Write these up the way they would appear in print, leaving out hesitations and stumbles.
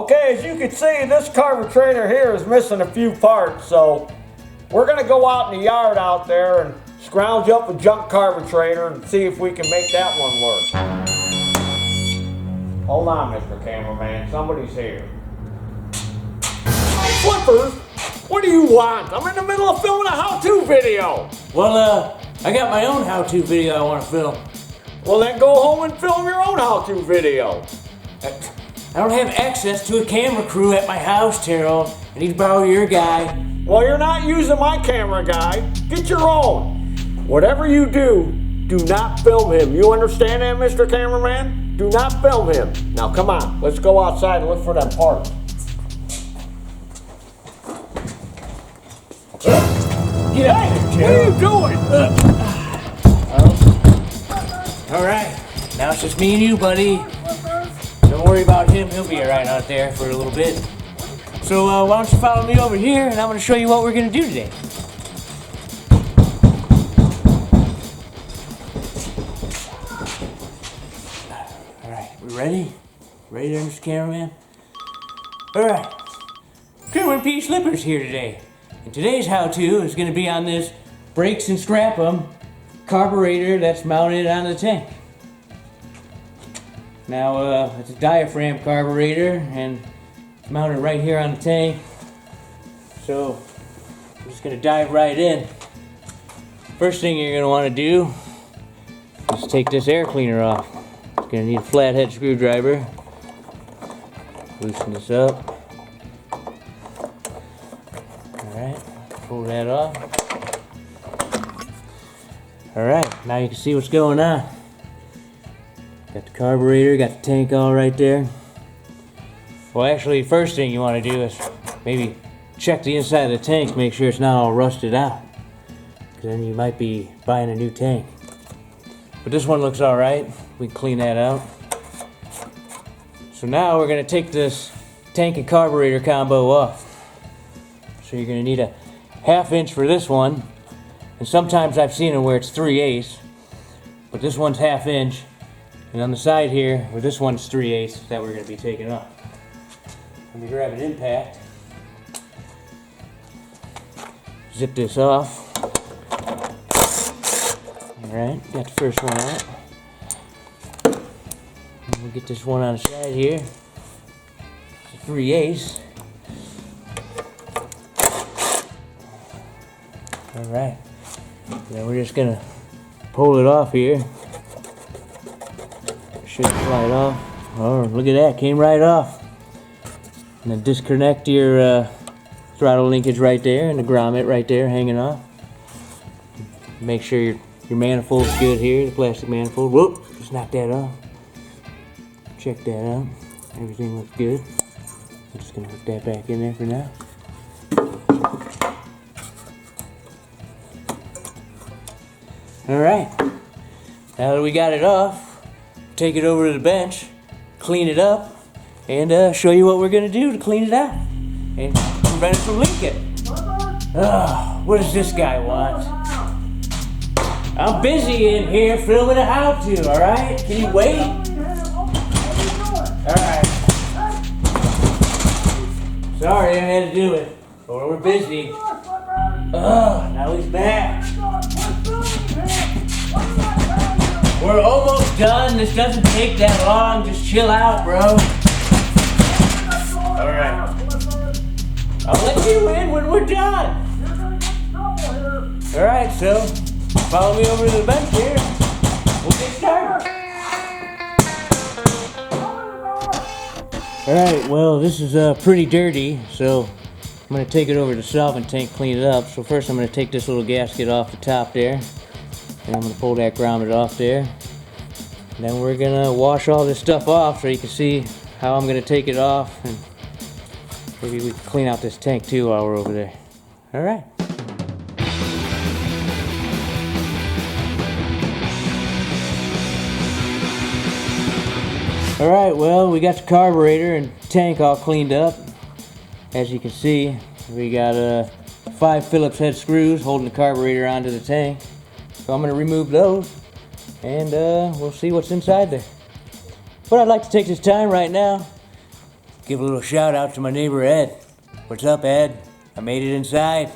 Okay, as you can see, this carburetor here is missing a few parts, so we're gonna go out in the yard out there and scrounge up a junk carburetor and see if we can make that one work. Hold on, Mr. Cameraman, somebody's here. Flippers, what do you want? I'm in the middle of filming a how-to video. Well, I got my own how-to video I want to film. Well, then go home and film your own how-to video. I don't have access to a camera crew at my house, Taryl. I need to borrow your guy. Well, you're not using my camera, guy. Get your own. Whatever you do, do not film him. You understand that, Mr. Cameraman? Do not film him. Now, come on. Let's go outside and look for them parts. Get out of here, What are you doing? All right. Now it's just me and you, buddy. Don't worry about him. He'll be all right out there for a little bit. So why don't you follow me over here, and I'm going to show you what we're going to do today. All right, we ready? Ready there, Mr. Cameraman? All right. Crew and P Slippers here today. And today's how-to is going to be on this Briggs and Stratton carburetor that's mounted on the tank. Now, it's a diaphragm carburetor, and it's mounted right here on the tank. So, I'm just going to dive right in. First thing you're going to want to do is take this air cleaner off. It's going to need a flathead screwdriver. Loosen this up. Alright, pull that off. Alright, now you can see what's going on. Got the carburetor, got the tank all right there. Well, actually, first thing you want to do is maybe check the inside of the tank, make sure it's not all rusted out. Because then you might be buying a new tank. But this one looks all right. We can clean that out. So now we're going to take this tank and carburetor combo off. So you're going to need a 1/2 inch for this one. And sometimes I've seen it where it's 3/8. But this one's 1/2 inch. And on the side here, where this one's 3/8, that we're going to be taking off. Let me grab an impact. Zip this off. Alright, got the first one out. We'll get this one on the side here. It's a 3/8. Alright. Then we're just going to pull it off here. Should slide off. Oh, look at that, came right off. And then disconnect your throttle linkage right there and the grommet right there hanging off. Make sure your manifold's good here, the plastic manifold. Whoop, just knock that off. Check that out. Everything looks good. I'm just gonna hook that back in there for now. Alright, now that we got it off, take it over to the bench, clean it up, and show you what we're going to do to clean it out and prevent it from leaking. What does this guy want? I'm busy in here filming a how-to, alright? Can you wait? Alright. Sorry, I had to do it. But we're busy. Now he's back. We're almost done. This doesn't take that long. Just chill out, bro. Alright. I'll let you in when we're done. Alright, so follow me over to the bench here. We'll get started. Alright, well, this is pretty dirty, so I'm going to take it over to the solvent tank, clean it up. So first I'm going to take this little gasket off the top there. And I'm going to pull that grommet off there. And then we're going to wash all this stuff off so you can see how I'm going to take it off. And maybe we can clean out this tank too while we're over there. Alright. Alright, well, we got the carburetor and tank all cleaned up. As you can see, we got 5 Phillips head screws holding the carburetor onto the tank. So I'm going to remove those, and we'll see what's inside there. But I'd like to take this time right now give a little shout out to my neighbor Ed. What's up, Ed? I made it inside.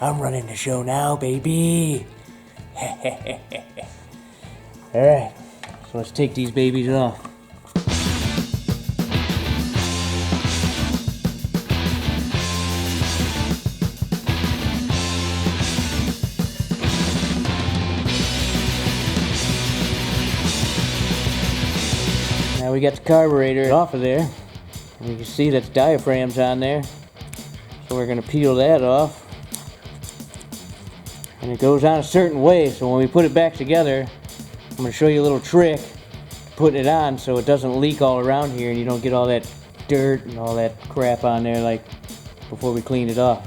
I'm running the show now, baby. Alright, so let's take these babies off. Now we got the carburetor off of there. And you can see that the diaphragm's on there. So we're gonna peel that off. And it goes on a certain way, so when we put it back together, I'm gonna show you a little trick to putting it on so it doesn't leak all around here and you don't get all that dirt and all that crap on there like before we clean it off.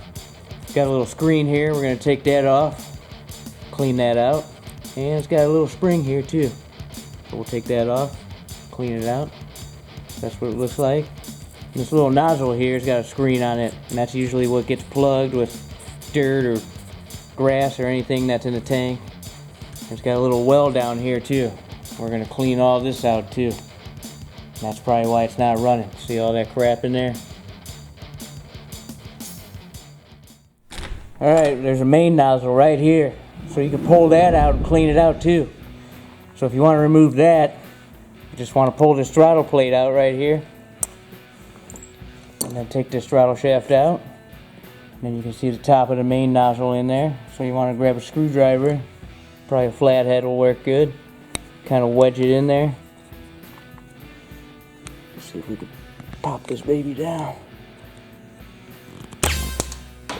Got a little screen here, we're gonna take that off, clean that out. And it's got a little spring here too. So we'll take that off, clean it out. That's what it looks like. And this little nozzle here has got a screen on it, and that's usually what gets plugged with dirt or grass or anything that's in the tank. It's got a little well down here too. We're gonna clean all this out too. And that's probably why it's not running. See all that crap in there? Alright, there's a main nozzle right here. So you can pull that out and clean it out too. So if you want to remove that, you just want to pull this throttle plate out right here. And then take this throttle shaft out. And then you can see the top of the main nozzle in there. So you want to grab a screwdriver. Probably a flathead will work good. Kind of wedge it in there. Let's see if we can pop this baby down.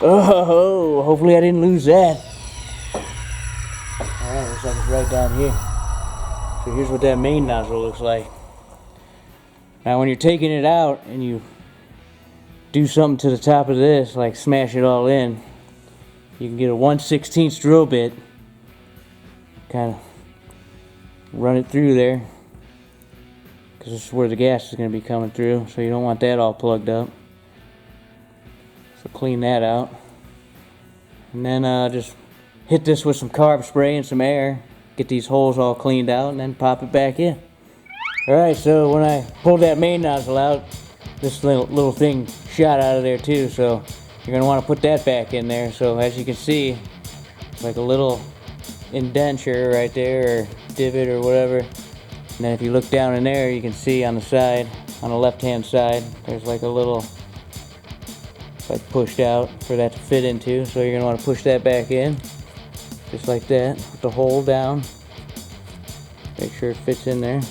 Oh, hopefully I didn't lose that. Alright, looks like it's right down here. So here's what that main nozzle looks like. Now when you're taking it out and you do something to the top of this, like smash it all in, you can get a 1/16 drill bit, kind of run it through there, because this is where the gas is going to be coming through, so you don't want that all plugged up. So clean that out. And then just hit this with some carb spray and some air, get these holes all cleaned out, and then pop it back in. Alright, so when I pulled that main nozzle out, this little thing shot out of there too, so you're going to want to put that back in there. So as you can see, it's like a little indenture right there, or divot or whatever. And then if you look down in there, you can see on the side, on the left hand side, there's like a little, like pushed out for that to fit into. So you're going to want to push that back in, just like that, with the hole down. Make sure it fits in there.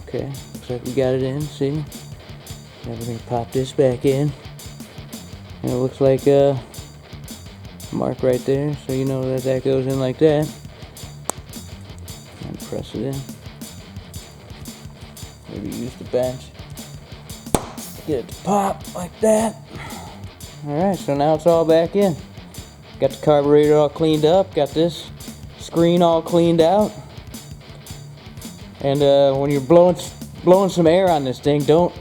Okay, looks like we got it in, see? Now we're going to pop this back in. And it looks like a mark right there, so you know that that goes in like that. And press it in. Maybe use the bench. Get it to pop like that. Alright, so now it's all back in. Got the carburetor all cleaned up, got this screen all cleaned out. And when you're blowing some air on this thing, don't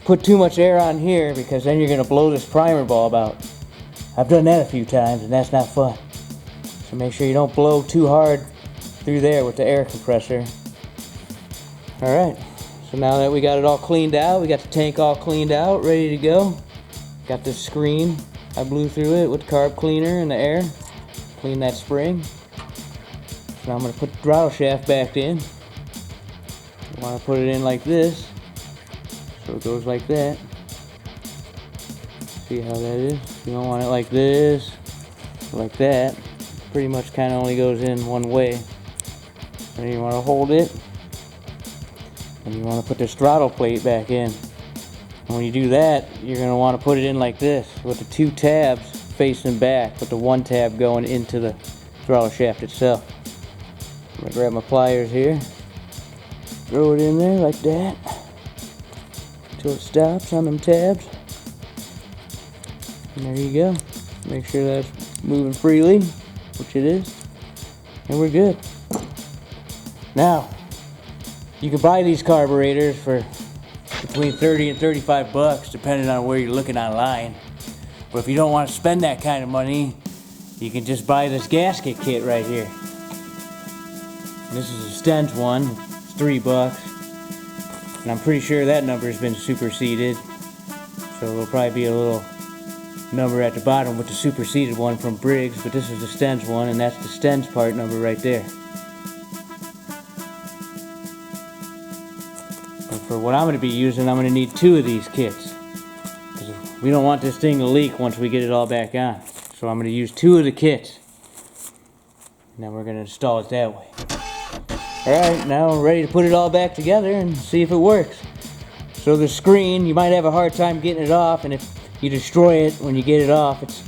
put too much air on here, because then you're going to blow this primer bulb out. I've done that a few times and that's not fun. So make sure you don't blow too hard through there with the air compressor. Alright, so now that we got it all cleaned out, we got the tank all cleaned out, ready to go. Got this screen, I blew through it with carb cleaner and the air. Clean that spring. So now I'm going to put the throttle shaft back in. You want to put it in like this, so it goes like that. See how that is? You don't want it like this, or like that. Pretty much kind of only goes in one way. Then you want to hold it, and you want to put this throttle plate back in. And when you do that, you're going to want to put it in like this, with the two tabs facing back, with the one tab going into the throttle shaft itself. I'm going to grab my pliers here. Throw it in there like that until it stops on them tabs. And there you go. Make sure that's moving freely, which it is. And we're good. Now, you can buy these carburetors for between 30 and 35 bucks, depending on where you're looking online. But if you don't want to spend that kind of money, you can just buy this gasket kit right here. And this is a Stench one. $3. And I'm pretty sure that number has been superseded. So there'll probably be a little number at the bottom with the superseded one from Briggs, but this is the Stens one, and that's the Stens part number right there. And for what I'm going to be using, I'm going to need 2 of these kits. We don't want this thing to leak once we get it all back on. So I'm going to use 2 of the kits. And then we're going to install it that way. Alright, now we're ready to put it all back together and see if it works. So the screen, you might have a hard time getting it off, and if you destroy it when you get it off, it's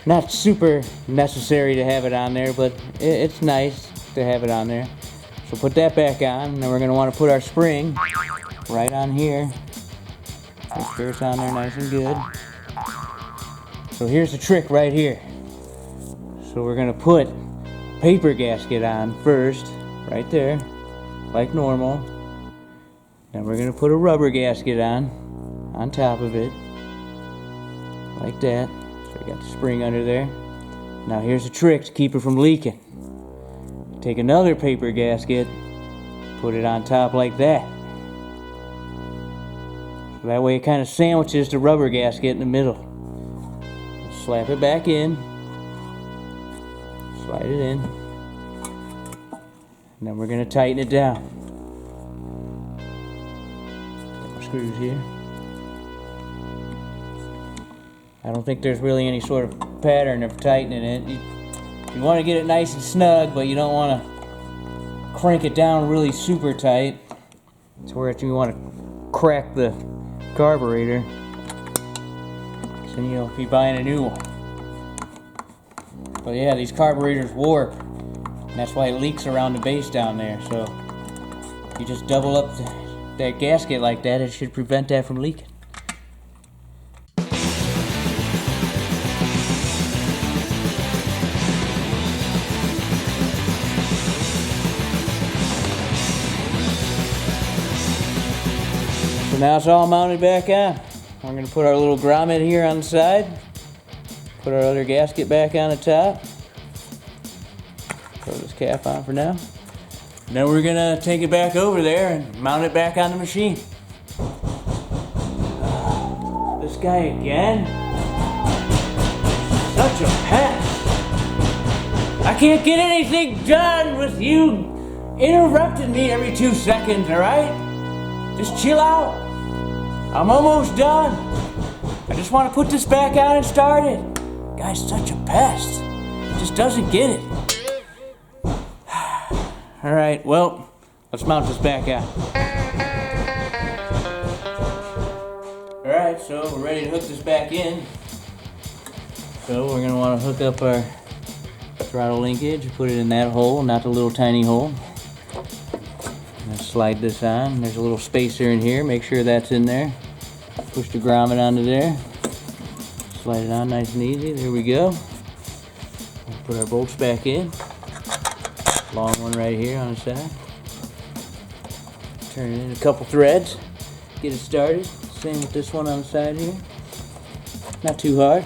not super necessary to have it on there, but it's nice to have it on there. So put that back on, and then we're going to want to put our spring right on here. Make sure it's on there nice and good. So here's the trick right here. So we're going to put a paper gasket on first, right there, like normal. Then we're going to put a rubber gasket on top of it, like that. So we got the spring under there. Now here's the trick to keep it from leaking. Take another paper gasket, put it on top like that. So that way it kind of sandwiches the rubber gasket in the middle. Slap it back in. Slide it in. And then we're going to tighten it down. Get my screws here. I don't think there's really any sort of pattern of tightening it. You want to get it nice and snug, but you don't want to crank it down really super tight. It's where you want to crack the carburetor. So, you know, if you're buying a new one. But yeah, these carburetors warp, and that's why it leaks around the base down there. So you just double up that gasket like that, it should prevent that from leaking. So now it's all mounted back on. We're going to put our little grommet here on the side. Put our other gasket back on the top. Throw this cap on for now. And then we're going to take it back over there and mount it back on the machine. This guy again? Such a pest. I can't get anything done with you interrupting me every 2 seconds, alright? Just chill out. I'm almost done. I just want to put this back on and start it. Guy's such a pest. Just doesn't get it. Alright, well, let's mount this back on. Alright, so we're ready to hook this back in. So we're going to want to hook up our throttle linkage, put it in that hole, not the little tiny hole. Slide this on. There's a little spacer in here. Make sure that's in there. Push the grommet onto there. Slide it on nice and easy. There we go. Put our bolts back in. Long one right here on the side. Turn it in a couple threads. Get it started. Same with this one on the side here. Not too hard.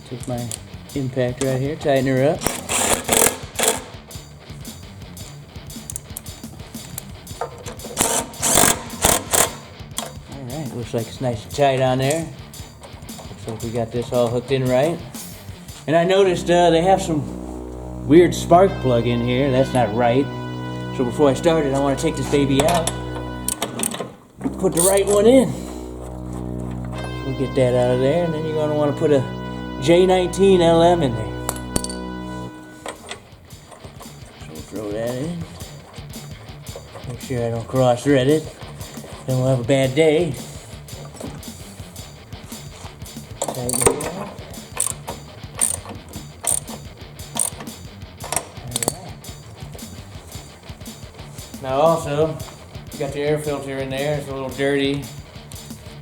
Take my impact right here. Tighten her up. Looks like it's nice and tight on there. Looks like we got this all hooked in right. And I noticed they have some weird spark plug in here. That's not right. So before I start it, I want to take this baby out. Put the right one in. So we'll get that out of there. And then you're going to want to put a J19 LM in there. So we'll throw that in. Make sure I don't cross thread it. Then we'll have a bad day. Tighten it up. Alright. Now also, you got the air filter in there. It's a little dirty.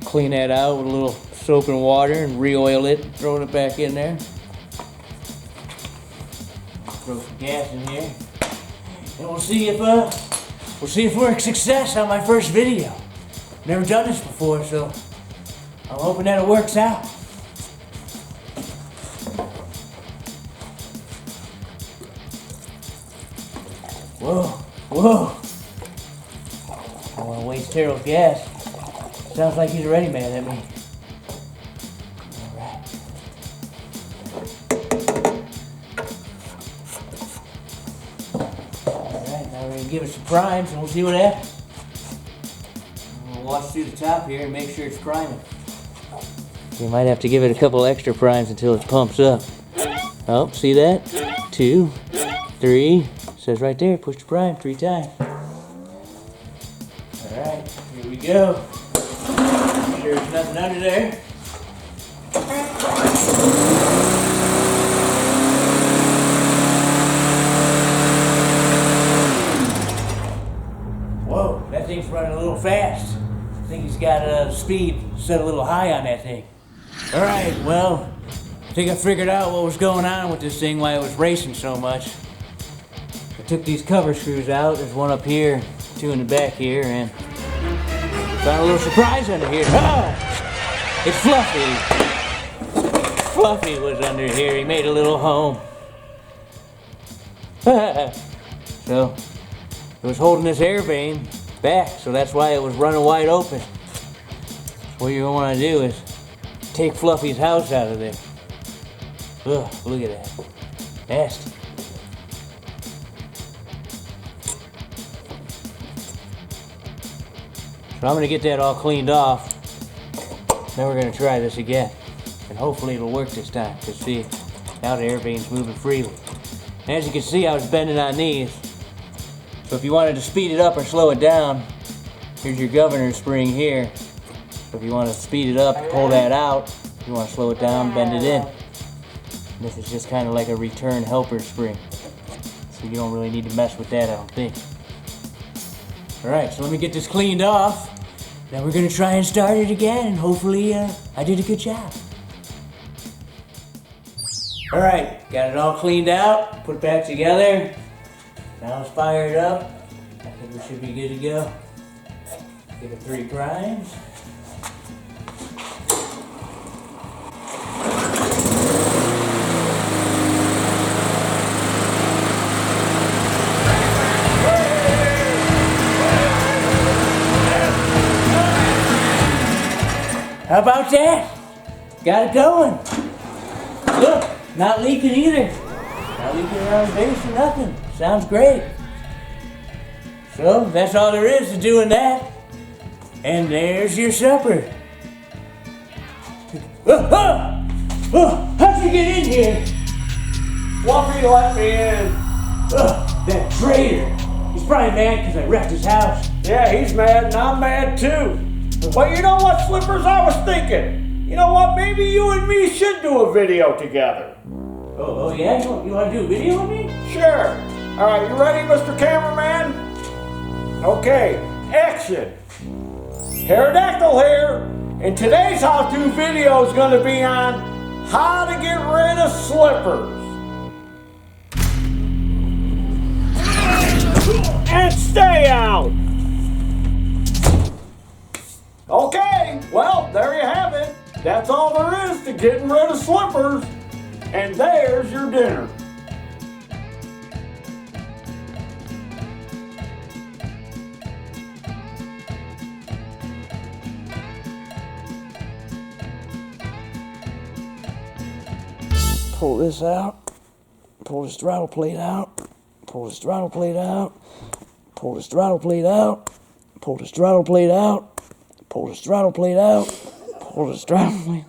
Clean that out with a little soap and water and re-oil it. Throw it back in there. Throw some gas in here. And we'll see if we're a success on my first video. Never done this before, so I'm hoping that it works out. Whoa, whoa. waste Taryl's gas. Sounds like he's already mad at me. Alright. Alright, now we're going to give it some primes and we'll see what happens. We'll watch through the top here and make sure it's priming. You might have to give it a couple extra primes until it pumps up. Oh, see that? 2, 3. Says right there, push the prime 3 times. Alright, here we go. Make sure there's nothing under there. Whoa, that thing's running a little fast. I think he's got speed set a little high on that thing. Alright, well, I think I figured out what was going on with this thing, why it was racing so much. I took these cover screws out. There's one up here, 2 in the back here, and found a little surprise under here. Ah! It's Fluffy. Fluffy was under here. He made a little home. So, it was holding this air vane back, so that's why it was running wide open. What you want to do is take Fluffy's house out of there. Ugh, look at that. Nasty. So I'm going to get that all cleaned off. Then we're going to try this again. And hopefully it'll work this time. Because see, now the air vane's moving freely. And as you can see, I was bending on these. So if you wanted to speed it up or slow it down, here's your governor spring here. So if you want to speed it up, pull that out. If you want to slow it down, bend it in. And this is just kind of like a return helper spring. So you don't really need to mess with that, I don't think. Alright, so let me get this cleaned off. Then we're going to try and start it again, and hopefully I did a good job. Alright, got it all cleaned out, put back together. Now it's fired up. I think we should be good to go. Give it 3 primes. How about that? Got it going. Look, not leaking either. Not leaking around the base or nothing. Sounds great. So, that's all there is to doing that. And there's your supper. How'd you get in here? Fluffy let me in. That traitor. He's probably mad because I wrecked his house. Yeah, he's mad and I'm mad too. But you know what, Slippers? I was thinking. You know what? Maybe you and me should do a video together. Oh yeah? You want to do a video with me? Sure. All right, you ready, Mr. Cameraman? Okay, action. Pterodactyl here, and today's how-to video is going to be on how to get rid of slippers. And stay out. Okay, well, there you have it. That's all there is to getting rid of slippers. And there's your dinner. Pull this out. Pull this throttle plate out. Pull this throttle plate out. Pull this throttle plate out. Pull this throttle plate out. Pull this throttle plate out. Pull this throttle plate.